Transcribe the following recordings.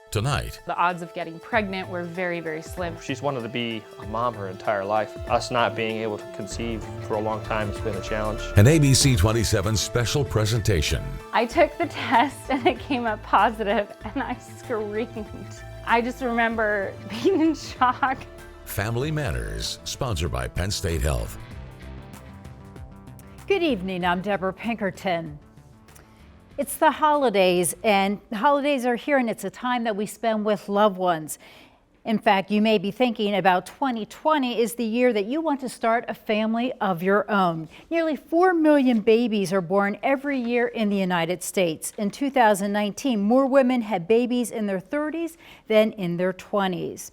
Tonight, The odds of getting pregnant were very, very slim. She's wanted to be a mom her entire life. Us not being able to conceive for a long time has been a challenge. an ABC 27 special presentation. I took the test and it came up positive and I screamed. I just remember being in shock. Family Matters, sponsored by Penn State Health. Good evening, I'm Deborah Pinkerton. It's the holidays, and the holidays are here, and it's a time that we spend with loved ones. In fact, you may be thinking about 2020 is the year that you want to start a family of your own. Nearly 4 million babies are born every year in the United States. In 2019, more women had babies in their 30s than in their 20s.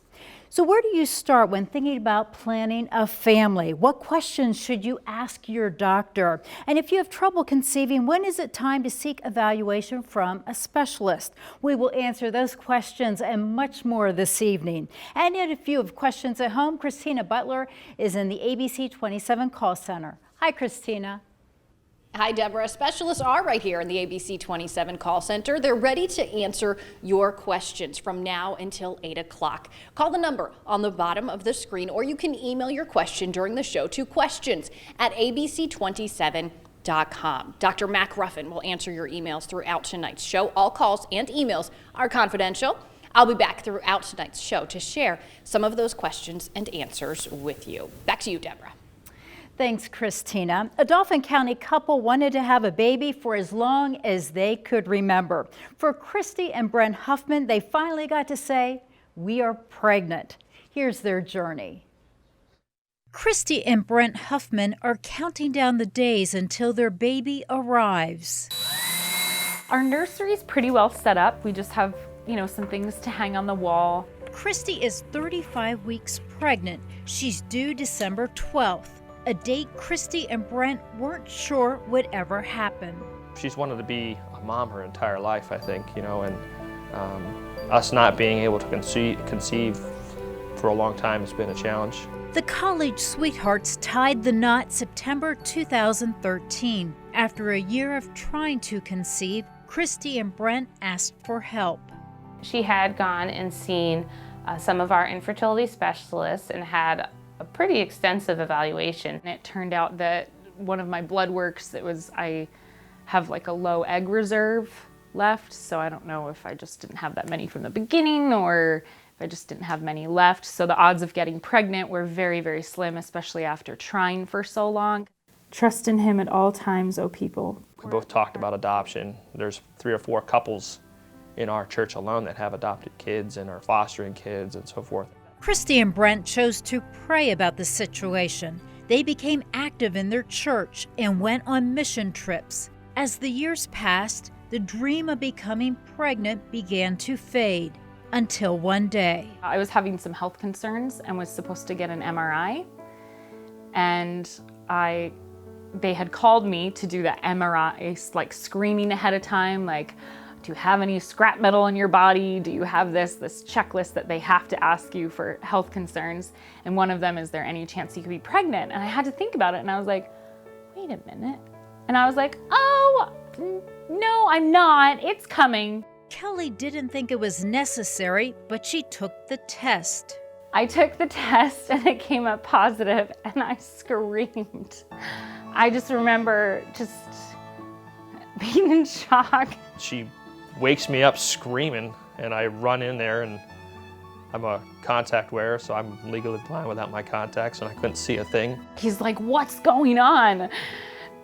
So where do you start when thinking about planning a family? What questions should you ask your doctor? And if you have trouble conceiving, when is it time to seek evaluation from a specialist? We will answer those questions and much more this evening. And if you have questions at home, Christina Butler is in the ABC 27 call center. Hi, Christina. Hi, Deborah. Specialists are right here in the ABC 27 call center. They're ready to answer your questions from now until 8 o'clock. Call the number on the bottom of the screen, or you can email your question during the show to questions@abc27.com. Dr. Mac Ruffin will answer your emails throughout tonight's show. All calls and emails are confidential. I'll be back throughout tonight's show to share some of those questions and answers with you. Back to you, Deborah. Thanks, Christina. A Dauphin County couple wanted to have a baby for as long as they could remember. For Christy and Brent Huffman, they finally got to say, "We are pregnant." Here's their journey. Christy and Brent Huffman are counting down the days until their baby arrives. Our nursery's pretty well set up. We just have, some things to hang on the wall. Christy is 35 weeks pregnant. She's due December 12th. A date Christy and Brent weren't sure would ever happen. She's wanted to be a mom her entire life, I think, and us not being able to conceive for a long time has been a challenge. The college sweethearts tied the knot September 2013. After a year of trying to conceive, Christy and Brent asked for help. She had gone and seen some of our infertility specialists and had a pretty extensive evaluation. And it turned out that one of my blood works, I have like a low egg reserve left, so I don't know if I just didn't have that many from the beginning or if I just didn't have many left. So the odds of getting pregnant were very, very slim, especially after trying for so long. Trust in him at all times, oh people. We both talked about adoption. There's 3 or 4 couples in our church alone that have adopted kids and are fostering kids and so forth. Christy and Brent chose to pray about the situation. They became active in their church and went on mission trips. As the years passed, the dream of becoming pregnant began to fade, until one day. I was having some health concerns and was supposed to get an MRI. And they had called me to do the MRI, like screaming ahead of time, like, do you have any scrap metal in your body? Do you have this checklist that they have to ask you for health concerns? And one of them, is there any chance you could be pregnant? And I had to think about it, and I was like, wait a minute. And I was like, oh, no, I'm not, it's coming. Kelly didn't think it was necessary, but she took the test. I took the test and it came up positive and I screamed. I just remember just being in shock. She wakes me up screaming, and I run in there, and I'm a contact wearer, so I'm legally blind without my contacts, and I couldn't see a thing. He's like, what's going on?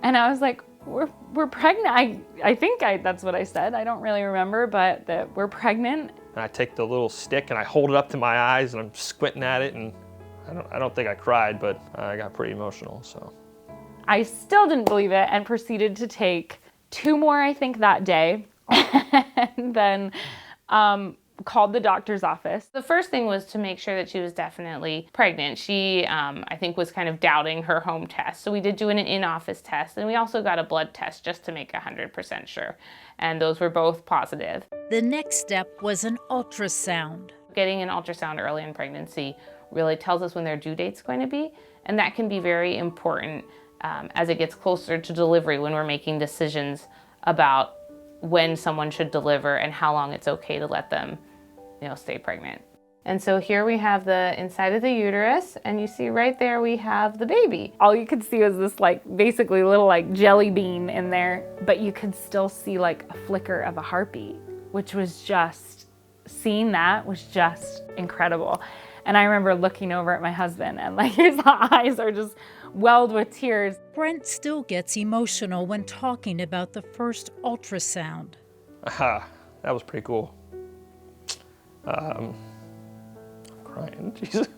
And I was like, we're pregnant. I think that's what I said. I don't really remember, but that we're pregnant. And I take the little stick and I hold it up to my eyes, and I'm squinting at it, and I don't think I cried, but I got pretty emotional. So I still didn't believe it and proceeded to take 2 more, I think, that day. And then called the doctor's office. The first thing was to make sure that she was definitely pregnant. She, I think, was kind of doubting her home test. So we did do an in-office test, and we also got a blood test just to make 100% sure. And those were both positive. The next step was an ultrasound. Getting an ultrasound early in pregnancy really tells us when their due date's going to be, and that can be very important as it gets closer to delivery, when we're making decisions about when someone should deliver and how long it's okay to let them stay pregnant. And so here we have the inside of the uterus, and you see right there we have the baby. All you could see was this basically little jelly bean in there, but you could still see a flicker of a heartbeat, which was just, seeing that was just incredible. And I remember looking over at my husband and his eyes are just welled with tears. Brent still gets emotional when talking about the first ultrasound. That was pretty cool. I'm crying, Jesus.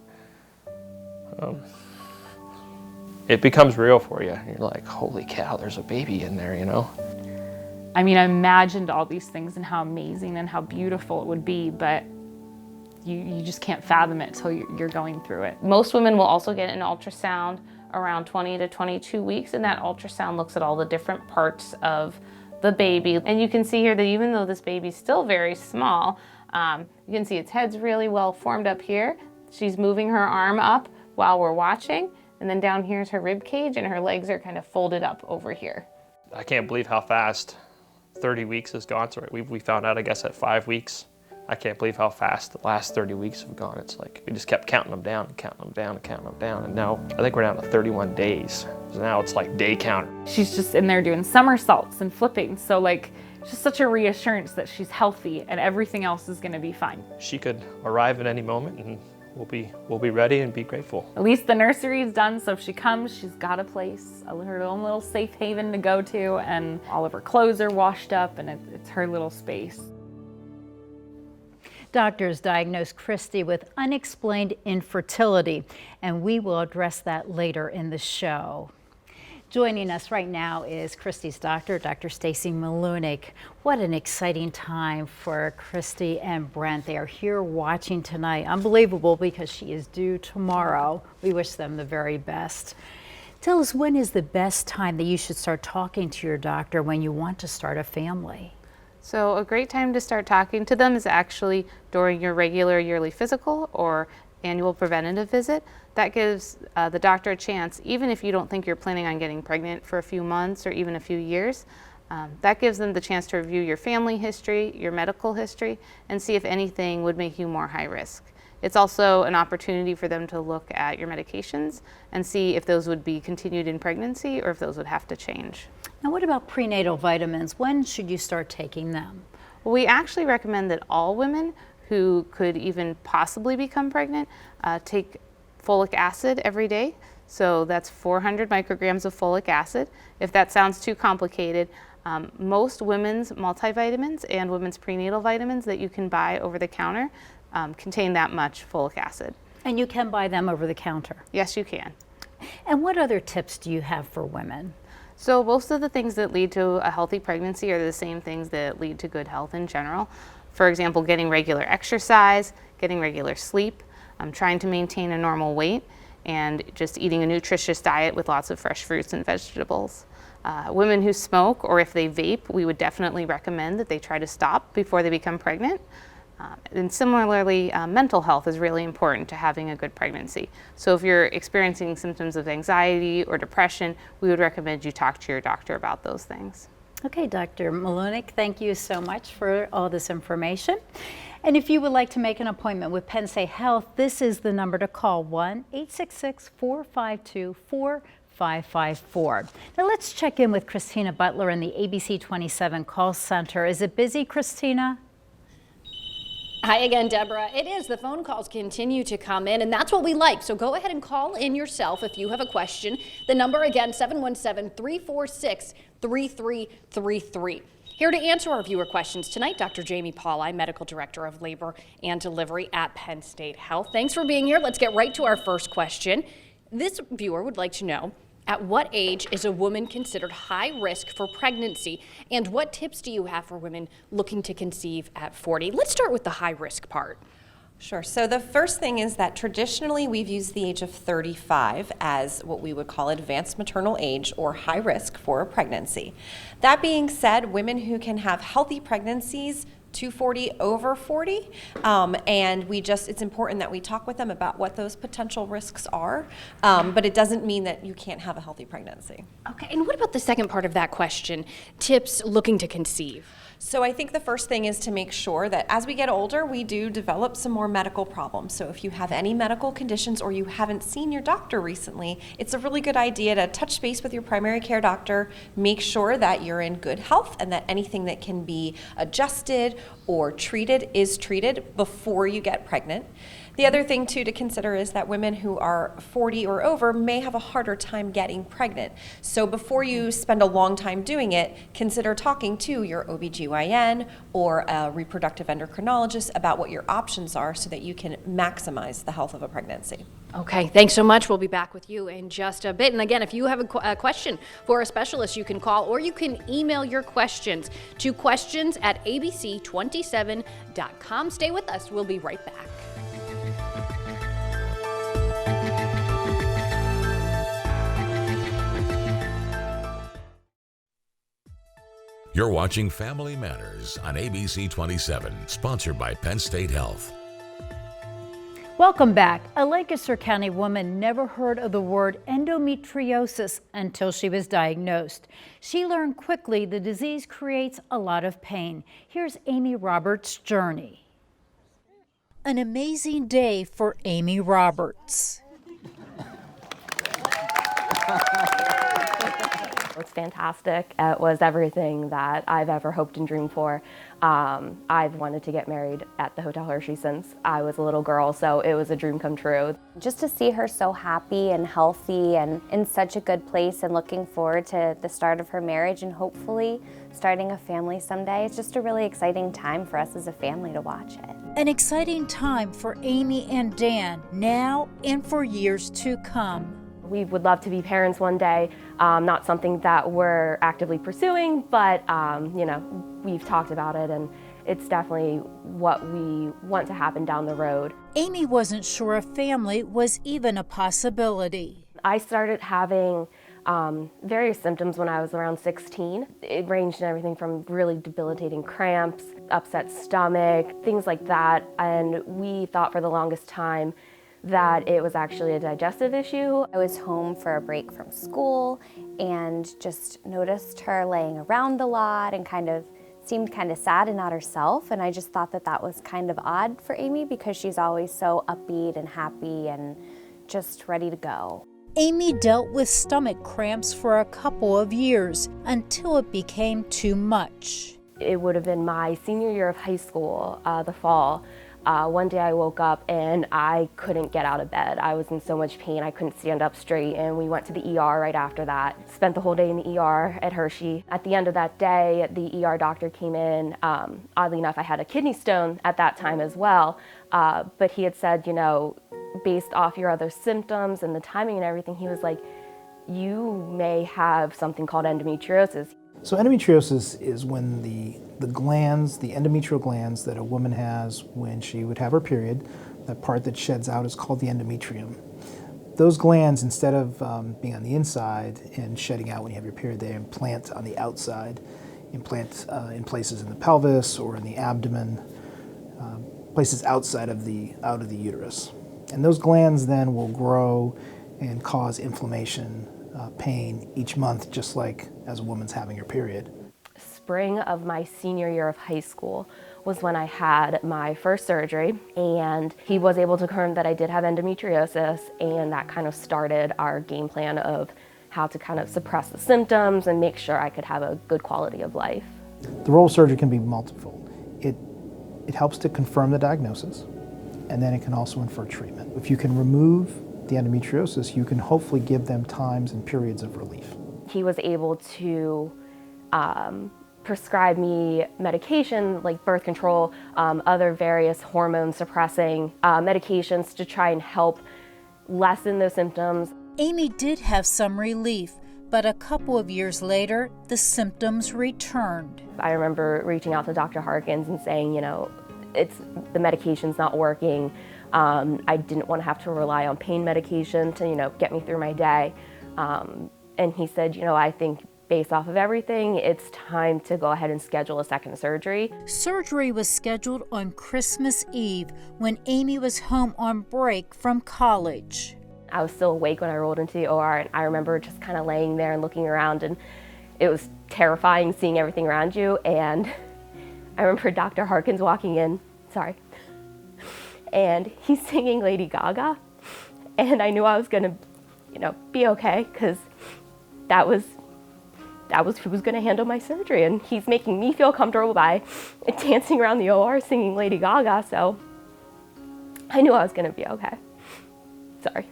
It becomes real for you. You're like, holy cow, there's a baby in there, I mean, I imagined all these things and how amazing and how beautiful it would be, but you just can't fathom it till you're going through it. Most women will also get an ultrasound around 20 to 22 weeks, and that ultrasound looks at all the different parts of the baby. And you can see here that even though this baby's still very small, you can see its head's really well formed up here. She's moving her arm up while we're watching, and then down here's her rib cage, and her legs are kind of folded up over here. I can't believe how fast 30 weeks has gone. So we found out, I guess, at 5 weeks. I can't believe how fast the last 30 weeks have gone. It's like we just kept counting them down and counting them down and counting them down. And now I think we're down to 31 days. So now it's like day counter. She's just in there doing somersaults and flipping. So just such a reassurance that she's healthy and everything else is gonna be fine. She could arrive at any moment and we'll be ready and be grateful. At least the nursery is done, so if she comes, she's got a place, her own little safe haven to go to, and all of her clothes are washed up, and it's her little space. Doctors diagnosed Christy with unexplained infertility, and we will address that later in the show. Joining us right now is Christy's doctor, Dr. Stacy Malunik. What an exciting time for Christy and Brent. They are here watching tonight. Unbelievable, because she is due tomorrow. We wish them the very best. Tell us, when is the best time that you should start talking to your doctor when you want to start a family? So a great time to start talking to them is actually during your regular yearly physical or annual preventative visit. That gives the doctor a chance, even if you don't think you're planning on getting pregnant for a few months or even a few years, that gives them the chance to review your family history, your medical history, and see if anything would make you more high risk. It's also an opportunity for them to look at your medications and see if those would be continued in pregnancy or if those would have to change. Now, what about prenatal vitamins? When should you start taking them? Well, we actually recommend that all women who could even possibly become pregnant take folic acid every day. So that's 400 micrograms of folic acid. If that sounds too complicated, most women's multivitamins and women's prenatal vitamins that you can buy over the counter contain that much folic acid. And you can buy them over the counter? Yes, you can. And what other tips do you have for women? So most of the things that lead to a healthy pregnancy are the same things that lead to good health in general. For example, getting regular exercise, getting regular sleep, trying to maintain a normal weight, and just eating a nutritious diet with lots of fresh fruits and vegetables. Women who smoke, or if they vape, we would definitely recommend that they try to stop before they become pregnant. And similarly, mental health is really important to having a good pregnancy. So if you're experiencing symptoms of anxiety or depression, we would recommend you talk to your doctor about those things. Okay, Dr. Malunik, thank you so much for all this information. And if you would like to make an appointment with Penn State Health, this is the number to call, 1-866-452-4554. Now let's check in with Christina Butler in the ABC 27 call center. Is it busy, Christina? Hi again, Deborah. It is. The phone calls continue to come in, and that's what we like. So go ahead and call in yourself if you have a question. The number again, 717-346-3333. Here to answer our viewer questions tonight, Dr. Jamie Pauli, Medical Director of Labor and Delivery at Penn State Health. Thanks for being here. Let's get right to our first question. This viewer would like to know, at what age is a woman considered high risk for pregnancy? And what tips do you have for women looking to conceive at 40? Let's start with the high risk part. Sure. So the first thing is that traditionally we've used the age of 35 as what we would call advanced maternal age or high risk for a pregnancy. That being said, women who can have healthy pregnancies 240 over 40, and it's important that we talk with them about what those potential risks are, but it doesn't mean that you can't have a healthy pregnancy. Okay, and what about the second part of that question, tips looking to conceive? So I think the first thing is to make sure that as we get older, we do develop some more medical problems. So if you have any medical conditions or you haven't seen your doctor recently, it's a really good idea to touch base with your primary care doctor, make sure that you're in good health and that anything that can be adjusted or treated is treated before you get pregnant. The other thing too to consider is that women who are 40 or over may have a harder time getting pregnant. So before you spend a long time doing it, consider talking to your OBGYN or a reproductive endocrinologist about what your options are so that you can maximize the health of a pregnancy. Okay, thanks so much. We'll be back with you in just a bit. And again, if you have a question for a specialist, you can call or you can email your questions to questions@abc27.com. Stay with us. We'll be right back. You're watching Family Matters on ABC 27, sponsored by Penn State Health. Welcome back. A Lancaster County woman never heard of the word endometriosis until she was diagnosed. She learned quickly the disease creates a lot of pain. Here's Amy Roberts' journey. An amazing day for Amy Roberts. It's fantastic. It was everything that I've ever hoped and dreamed for. I've wanted to get married at the Hotel Hershey since I was a little girl, so it was a dream come true. Just to see her so happy and healthy and in such a good place and looking forward to the start of her marriage and hopefully starting a family someday, it's just a really exciting time for us as a family to watch it. An exciting time for Amy and Dan, now and for years to come. We would love to be parents one day, not something that we're actively pursuing, but we've talked about it and it's definitely what we want to happen down the road. Amy wasn't sure a family was even a possibility. I started having various symptoms when I was around 16. It ranged in everything from really debilitating cramps, upset stomach, things like that, and we thought for the longest time that it was actually a digestive issue. I was home for a break from school and just noticed her laying around a lot and seemed kind of sad and not herself, and I just thought that was kind of odd for Amy because she's always so upbeat and happy and just ready to go. Amy dealt with stomach cramps for a couple of years until it became too much. It would have been my senior year of high school, the fall. One day I woke up and I couldn't get out of bed. I was in so much pain, I couldn't stand up straight, and we went to the ER right after that. Spent the whole day in the ER at Hershey. At the end of that day, the ER doctor came in. Oddly enough, I had a kidney stone at that time as well, but he had said, based off your other symptoms and the timing and everything, he was like, you may have something called endometriosis. So endometriosis is when the glands, the endometrial glands that a woman has when she would have her period, that part that sheds out is called the endometrium. Those glands, instead of being on the inside and shedding out when you have your period, they implant on the outside, implant in places in the pelvis or in the abdomen, places outside of the uterus. And those glands then will grow and cause inflammation, pain each month, just like as a woman's having her period. Spring of my senior year of high school was when I had my first surgery, and he was able to confirm that I did have endometriosis, and that kind of started our game plan of how to kind of suppress the symptoms and make sure I could have a good quality of life. The role of surgery can be multiple. It helps to confirm the diagnosis, and then it can also infer treatment. If you can remove the endometriosis, you can hopefully give them times and periods of relief. He was able to prescribe me medication like birth control, other various hormone suppressing medications to try and help lessen those symptoms. Amy did have some relief, but a couple of years later, the symptoms returned. I remember reaching out to Dr. Harkins and saying, the medication's not working. I didn't want to have to rely on pain medication to, get me through my day. And he said, I think based off of everything, it's time to go ahead and schedule a second surgery. Surgery was scheduled on Christmas Eve when Amy was home on break from college. I was still awake when I rolled into the OR, and I remember just kind of laying there and looking around, and it was terrifying seeing everything around you. And I remember Dr. Harkins walking in, and he's singing Lady Gaga, and I knew I was gonna, be okay, because that was who was gonna handle my surgery, and he's making me feel comfortable by dancing around the OR singing Lady Gaga, so I knew I was gonna be okay. Sorry.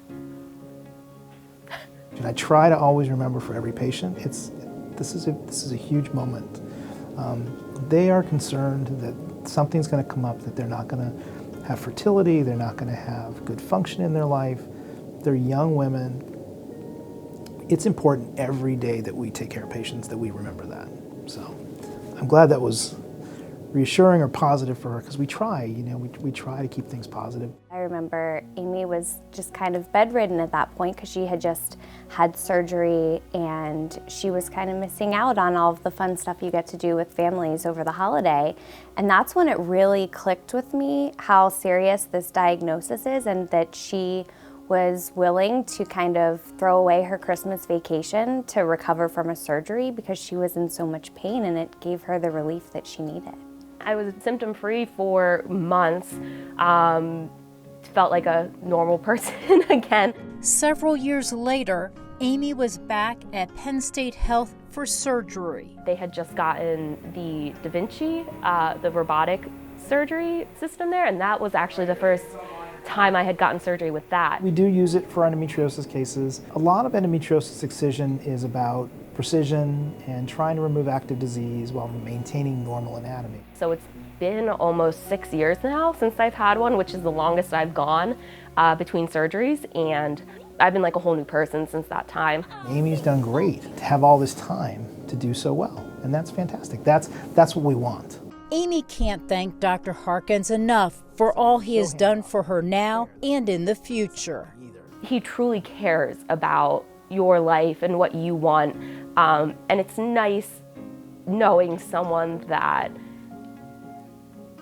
And I try to always remember for every patient, this is a huge moment. They are concerned that something's going to come up, that they're not going to have fertility, they're not going to have good function in their life. They're young women. It's important every day that we take care of patients that we remember that. So I'm glad that was reassuring or positive for her, because we try, we try to keep things positive. I remember Amy was just kind of bedridden at that point because she had just had surgery, and she was kind of missing out on all of the fun stuff you get to do with families over the holiday. And that's when it really clicked with me how serious this diagnosis is, and that she was willing to kind of throw away her Christmas vacation to recover from a surgery because she was in so much pain, and it gave her the relief that she needed. I was symptom-free for months. Felt like a normal person again. Several years later, Amy was back at Penn State Health for surgery. They had just gotten the Da Vinci, the robotic surgery system there, and that was actually the first time I had gotten surgery with that. We do use it for endometriosis cases. A lot of endometriosis excision is about precision and trying to remove active disease while maintaining normal anatomy. So it's been almost 6 years now since I've had one, which is the longest I've gone between surgeries, and I've been like a whole new person since that time. Amy's done great to have all this time to do so well, and that's fantastic. That's what we want. Amy can't thank Dr. Harkins enough for all he has done for her now and in the future. He truly cares about your life and what you want, and it's nice knowing someone that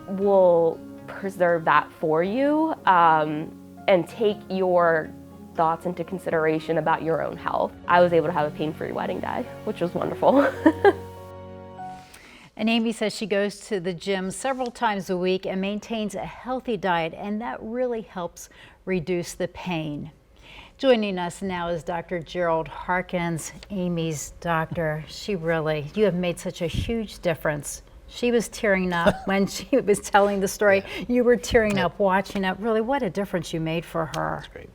will preserve that for you and take your thoughts into consideration about your own health. I was able to have a pain-free wedding day, which was wonderful. And Amy says she goes to the gym several times a week and maintains a healthy diet, and that really helps reduce the pain. Joining us now is Dr. Gerald Harkins, Amy's doctor. You have made such a huge difference. She was tearing up when she was telling the story. You were tearing up watching it. Really, what a difference you made for her. That's great.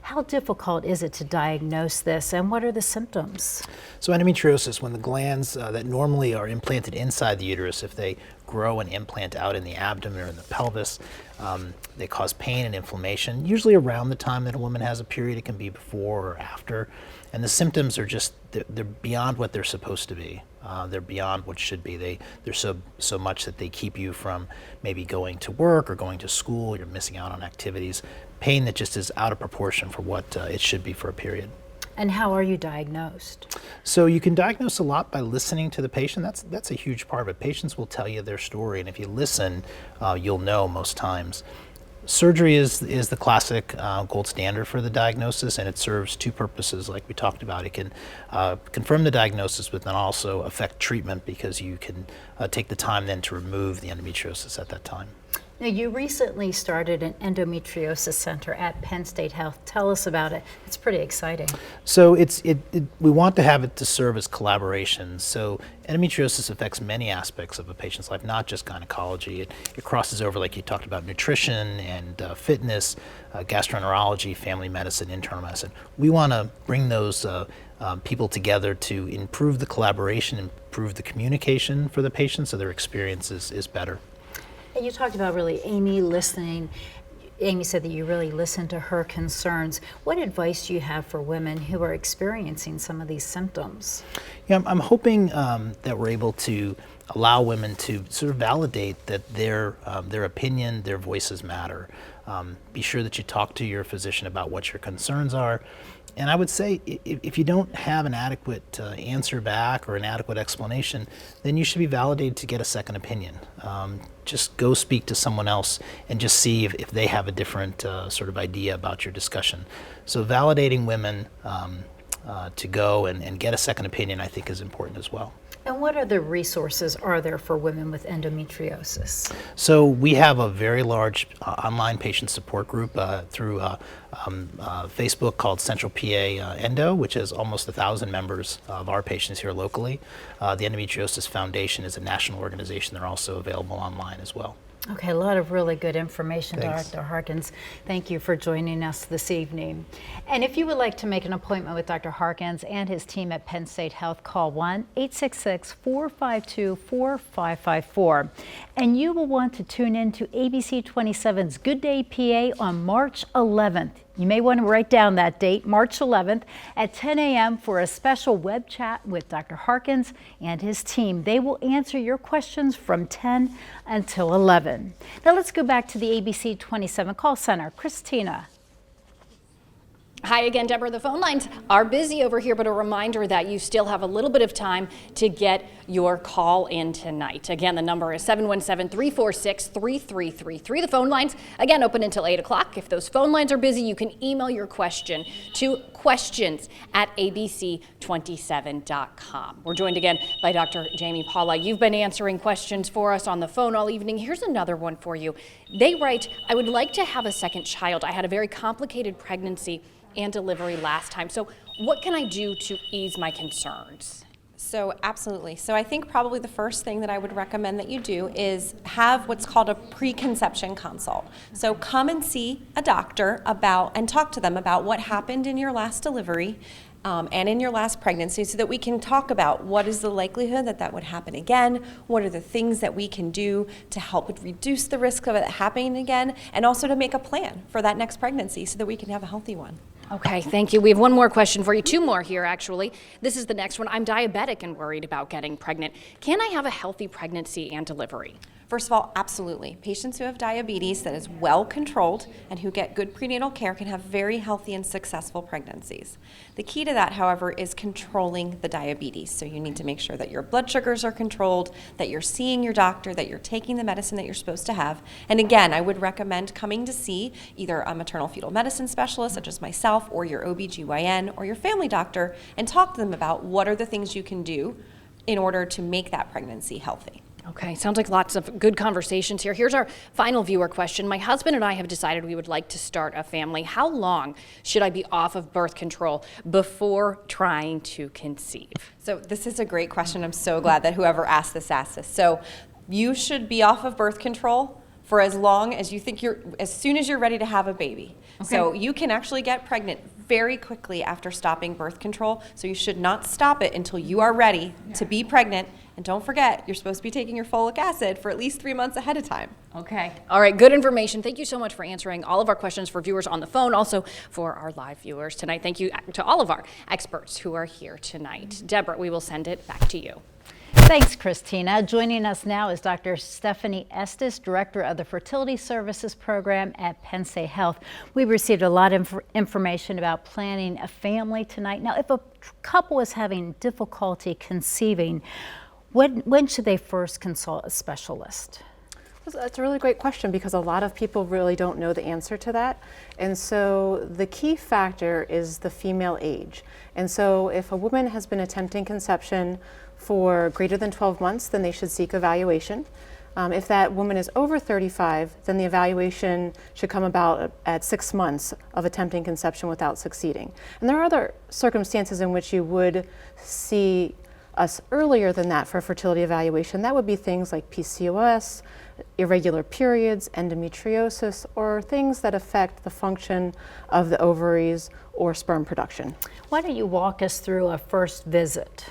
How difficult is it to diagnose this, and what are the symptoms? So endometriosis, when the glands that normally are implanted inside the uterus, if they grow and implant out in the abdomen or in the pelvis, they cause pain and inflammation, usually around the time that a woman has a period. It can be before or after. And the symptoms are just, they're beyond what they're supposed to be. They're beyond what should be. They're so much that they keep you from maybe going to work or going to school. You're missing out on activities. Pain that just is out of proportion for what it should be for a period. And how are you diagnosed? So you can diagnose a lot by listening to the patient. That's a huge part of it. Patients will tell you their story, and if you listen, you'll know most times. Surgery is the classic gold standard for the diagnosis, and it serves two purposes like we talked about. It can confirm the diagnosis, but then also affect treatment because you can take the time then to remove the endometriosis at that time. Now, you recently started an endometriosis center at Penn State Health. Tell us about it. It's pretty exciting. So we want to have it to serve as collaboration. So endometriosis affects many aspects of a patient's life, not just gynecology. It crosses over, like you talked about, nutrition and fitness, gastroenterology, family medicine, internal medicine. We want to bring those people together to improve the collaboration, improve the communication for the patient so their experience is better. And you talked about really Amy listening. Amy said that you really listened to her concerns. What advice do you have for women who are experiencing some of these symptoms? Yeah, I'm hoping that we're able to allow women to sort of validate that their opinion, their voices matter. Be sure that you talk to your physician about what your concerns are. And I would say if you don't have an adequate answer back or an adequate explanation, then you should be validated to get a second opinion. Just go speak to someone else and just see if they have a different sort of idea about your discussion. So validating women to go and get a second opinion, I think, is important as well. And what other resources are there for women with endometriosis? So we have a very large online patient support group through Facebook called Central PA Endo, which has almost 1,000 members of our patients here locally. The Endometriosis Foundation is a national organization. They're also available online as well. Okay, a lot of really good information, Thanks. Dr. Harkins. Thank you for joining us this evening. And if you would like to make an appointment with Dr. Harkins and his team at Penn State Health, call 1-866-452-4554. And you will want to tune in to ABC 27's Good Day PA on March 11th. You may want to write down that date, March 11th at 10 a.m. for a special web chat with Dr. Harkins and his team. They will answer your questions from 10 until 11. Now let's go back to the ABC 27 call center. Christina. Hi again, Deborah. The phone lines are busy over here, but a reminder that you still have a little bit of time to get your call in tonight. Again, the number is 717-346-3333. The phone lines, again, open until 8 o'clock. If those phone lines are busy, you can email your question to questions@abc27.com. We're joined again by Dr. Jamie Paula. You've been answering questions for us on the phone all evening. Here's another one for you. They write, I would like to have a second child. I had a very complicated pregnancy and delivery last time. So what can I do to ease my concerns? So absolutely. So I think probably the first thing that I would recommend that you do is have what's called a preconception consult. So come and see a doctor and talk to them about what happened in your last delivery and in your last pregnancy, so that we can talk about what is the likelihood that that would happen again, what are the things that we can do to help reduce the risk of it happening again, and also to make a plan for that next pregnancy so that we can have a healthy one. Okay, thank you. We have one more question for you, two more here actually. This is the next one. I'm diabetic and worried about getting pregnant. Can I have a healthy pregnancy and delivery? First of all, absolutely. Patients who have diabetes that is well controlled and who get good prenatal care can have very healthy and successful pregnancies. The key to that, however, is controlling the diabetes. So you need to make sure that your blood sugars are controlled, that you're seeing your doctor, that you're taking the medicine that you're supposed to have. And again, I would recommend coming to see either a maternal fetal medicine specialist, such as myself, or your OBGYN, or your family doctor, and talk to them about what are the things you can do in order to make that pregnancy healthy. Okay, sounds like lots of good conversations here. Here's our final viewer question. My husband and I have decided we would like to start a family. How long should I be off of birth control before trying to conceive? So this is a great question. I'm so glad that whoever asked this. So you should be off of birth control for as long as you think as soon as you're ready to have a baby. Okay. So you can actually get pregnant very quickly after stopping birth control. So you should not stop it until you are ready to be pregnant. And don't forget, you're supposed to be taking your folic acid for at least 3 months ahead of time. Okay. All right, good information. Thank you so much for answering all of our questions for viewers on the phone, also for our live viewers tonight. Thank you to all of our experts who are here tonight. Deborah, we will send it back to you. Thanks, Christina. Joining us now is Dr. Stephanie Estes, Director of the Fertility Services Program at Penn State Health. We received a lot of information about planning a family tonight. Now, if a couple is having difficulty conceiving, when should they first consult a specialist? That's a really great question, because a lot of people really don't know the answer to that. And so the key factor is the female age. And so if a woman has been attempting conception for greater than 12 months, then they should seek evaluation. If that woman is over 35, then the evaluation should come about at 6 months of attempting conception without succeeding. And there are other circumstances in which you would see us earlier than that for a fertility evaluation. That would be things like PCOS, irregular periods, endometriosis, or things that affect the function of the ovaries or sperm production. Why don't you walk us through a first visit?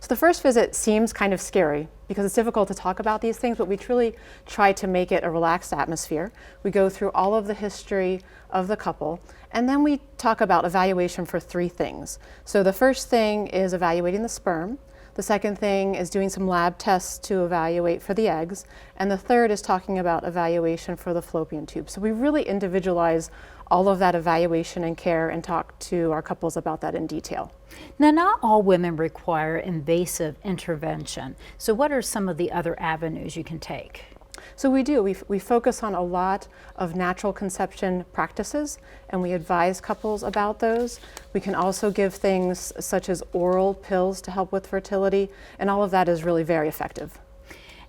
So the first visit seems kind of scary because it's difficult to talk about these things, but we truly try to make it a relaxed atmosphere. We go through all of the history of the couple, and then we talk about evaluation for 3 things. So the first thing is evaluating the sperm. The second thing is doing some lab tests to evaluate for the eggs. And the third is talking about evaluation for the fallopian tube. So we really individualize all of that evaluation and care and talk to our couples about that in detail. Now, not all women require invasive intervention. So what are some of the other avenues you can take? So we do. We focus on a lot of natural conception practices, and we advise couples about those. We can also give things such as oral pills to help with fertility, and all of that is really very effective.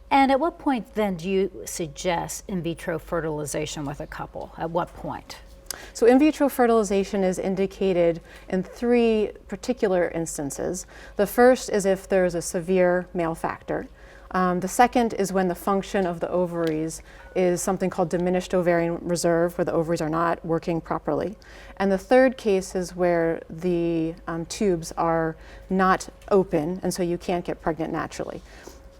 And at what point then do you suggest in vitro fertilization with a couple? At what point? So in vitro fertilization is indicated in 3 particular instances. The first is if there's a severe male factor. The second is when the function of the ovaries is something called diminished ovarian reserve, where the ovaries are not working properly. And the third case is where the tubes are not open, and so you can't get pregnant naturally.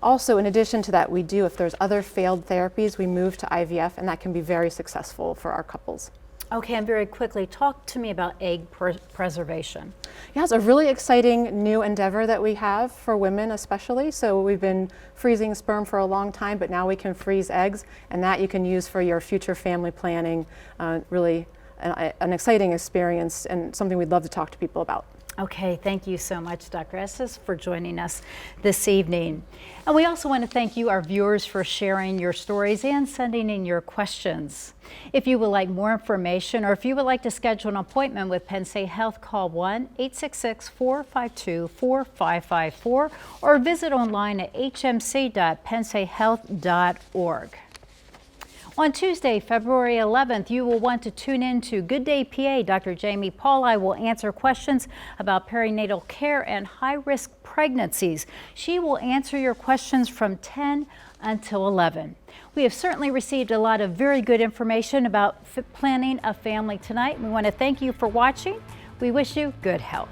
Also, in addition to that, we do, if there's other failed therapies, we move to IVF, and that can be very successful for our couples. Okay, and very quickly, talk to me about egg preservation. Yeah, it's a really exciting new endeavor that we have for women especially. So we've been freezing sperm for a long time, but now we can freeze eggs, and that you can use for your future family planning. Really an exciting experience and something we'd love to talk to people about. Okay, thank you so much, Dr. Estes, for joining us this evening. And we also want to thank you, our viewers, for sharing your stories and sending in your questions. If you would like more information, or if you would like to schedule an appointment with Penn State Health, call 1-866-452-4554 or visit online at hmc.pennstatehealth.org. On Tuesday, February 11th, you will want to tune in to Good Day PA. Dr. Jamie Pauli will answer questions about perinatal care and high-risk pregnancies. She will answer your questions from 10 until 11. We have certainly received a lot of very good information about planning a family tonight. We want to thank you for watching. We wish you good health.